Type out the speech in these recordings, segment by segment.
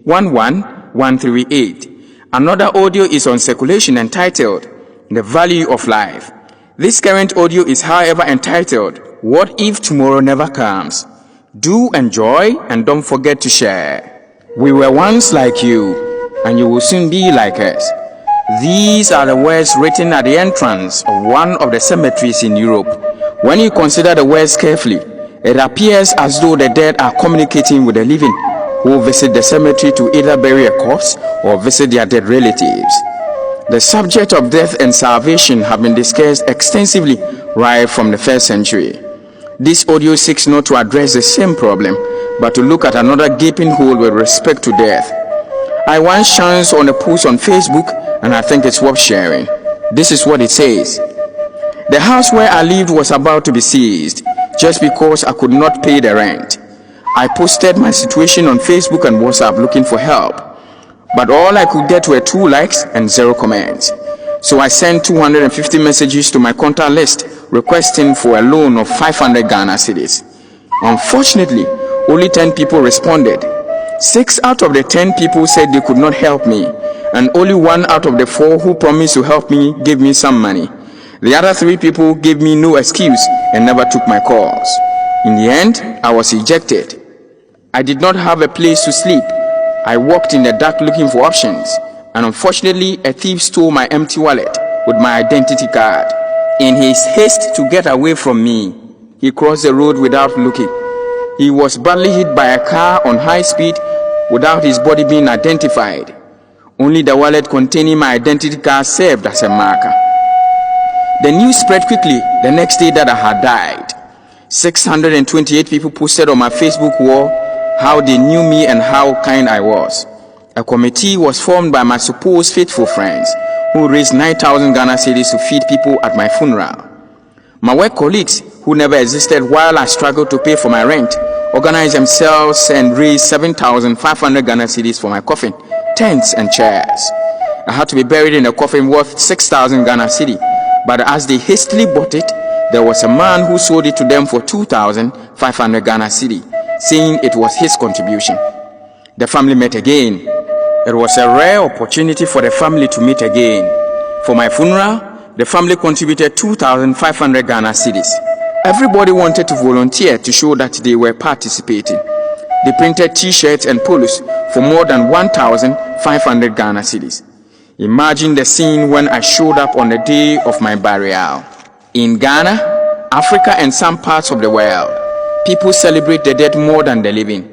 11138. Another audio is on circulation entitled The Value of Life. This current audio is, however, entitled What If Tomorrow Never Comes? Do enjoy and don't forget to share. We were once like you, and you will soon be like us. These are the words written at the entrance of one of the cemeteries in Europe. When you consider the words carefully, it appears as though the dead are communicating with the living, who visit the cemetery to either bury a corpse or visit their dead relatives. The subject of death and salvation have been discussed extensively right from the first century. This audio seeks not to address the same problem, but to look at another gaping hole with respect to death. I once chanced on a post on Facebook, and I think it's worth sharing. This is what it says. The house where I lived was about to be seized just because I could not pay the rent. I posted my situation on Facebook and WhatsApp looking for help, but all I could get were 2 likes and 0 comments. So I sent 250 messages to my contact list requesting for a loan of 500 Ghana cedis. Unfortunately, only 10 people responded. 6 out of the 10 people said they could not help me, and only 1 out of the 4 who promised to help me gave me some money. The other 3 people gave me no excuse and never took my calls. In the end, I was ejected. I did not have a place to sleep. I walked in the dark looking for options, and unfortunately, a thief stole my empty wallet with my identity card. In his haste to get away from me, he crossed the road without looking. He was badly hit by a car on high speed without his body being identified. Only the wallet containing my identity card served as a marker. The news spread quickly the next day that I had died. 628 people posted on my Facebook wall how they knew me and how kind I was. A committee was formed by my supposed faithful friends who raised 9,000 Ghana cedis to feed people at my funeral. My work colleagues, who never existed while I struggled to pay for my rent, organized themselves and raised 7,500 Ghana cedis for my coffin, tents and chairs. I had to be buried in a coffin worth 6,000 Ghana cedi, but as they hastily bought it, there was a man who sold it to them for 2,500 Ghana cedi, saying it was his contribution. The family met again. It was a rare opportunity for the family to meet again. For my funeral, the family contributed 2,500 Ghana cedis. Everybody wanted to volunteer to show that they were participating. They printed t-shirts and polos for more than 1,500 Ghana cedis. Imagine the scene when I showed up on the day of my burial. In Ghana, Africa, and some parts of the world, people celebrate the dead more than the living.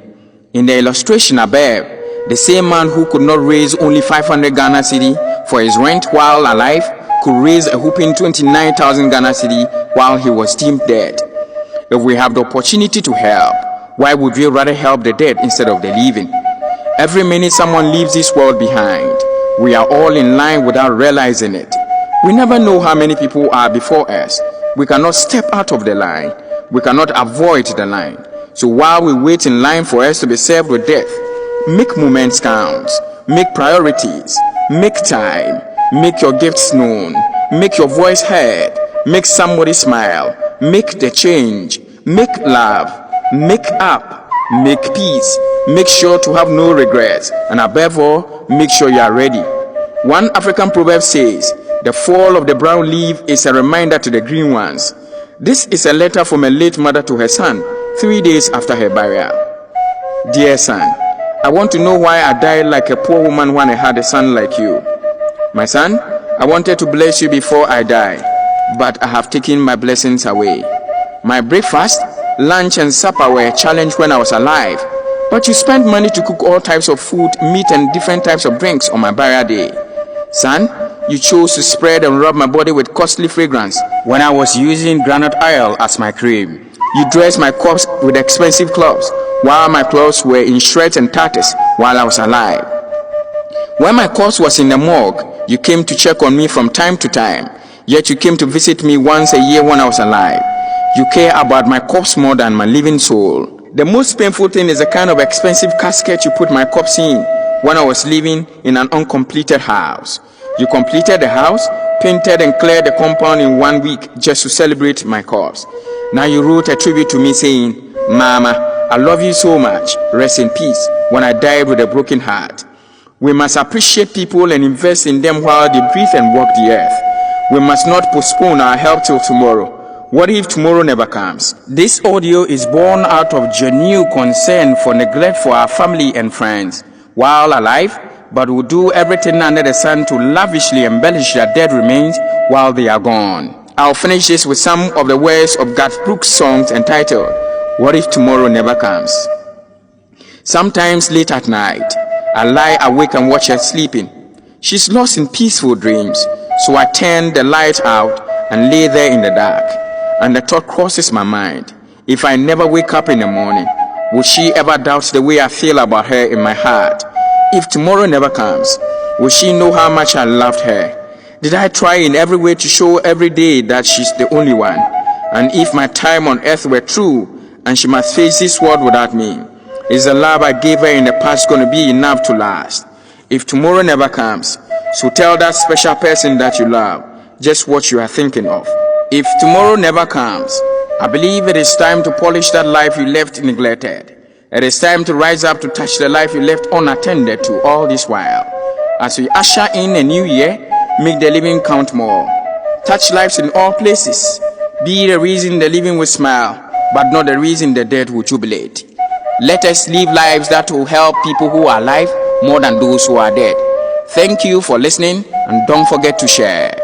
In the illustration above, the same man who could not raise only 500 Ghana cedi for his rent while alive could raise a whopping 29,000 Ghana cedi while he was deemed dead. If we have the opportunity to help, why would we rather help the dead instead of the living? Every minute someone leaves this world behind, we are all in line without realizing it. We never know how many people are before us. We cannot step out of the line. We cannot avoid the line. So while we wait in line for us to be served with death, make moments count, make priorities, make time, make your gifts known, make your voice heard, make somebody smile, make the change, make love, make up, make peace, make sure to have no regrets, and above all, make sure you are ready. One African proverb says, the fall of the brown leaf is a reminder to the green ones. This is a letter from a late mother to her son, 3 days after her burial. Dear son, I want to know why I died like a poor woman when I had a son like you. My son, I wanted to bless you before I die, but I have taken my blessings away. My breakfast, lunch, and supper were a challenge when I was alive, but you spent money to cook all types of food, meat, and different types of drinks on my burial day. Son, you chose to spread and rub my body with costly fragrance when I was using granite oil as my cream. You dressed my corpse with expensive clothes, while my clothes were in shreds and tatters while I was alive. When my corpse was in the morgue, you came to check on me from time to time, yet you came to visit me once a year when I was alive. You care about my corpse more than my living soul. The most painful thing is the kind of expensive casket you put my corpse in when I was living in an uncompleted house. You completed the house, painted and cleared the compound in 1 week just to celebrate my corpse. Now you wrote a tribute to me saying, Mama, I love you so much. Rest in peace. When I died with a broken heart. We must appreciate people and invest in them while they breathe and walk the earth. We must not postpone our help till tomorrow. What if tomorrow never comes? This audio is born out of genuine concern for neglect for our family and friends while alive, but will do everything under the sun to lavishly embellish their dead remains while they are gone. I'll finish this with some of the words of Garth Brooks' songs entitled, What If Tomorrow Never Comes? Sometimes late at night, I lie awake and watch her sleeping. She's lost in peaceful dreams, so I turn the light out and lay there in the dark. And the thought crosses my mind, if I never wake up in the morning, will she ever doubt the way I feel about her in my heart? If tomorrow never comes, will she know how much I loved her? Did I try in every way to show every day that she's the only one? And if my time on earth were true, and she must face this world without me, is the love I gave her in the past going to be enough to last? If tomorrow never comes, so tell that special person that you love just what you are thinking of. If tomorrow never comes, I believe it is time to polish that life you left neglected. It is time to rise up to touch the life you left unattended to all this while. As we usher in a new year, make the living count more. Touch lives in all places. Be the reason the living will smile, but not the reason the dead will jubilate. Let us live lives that will help people who are alive more than those who are dead. Thank you for listening, and don't forget to share.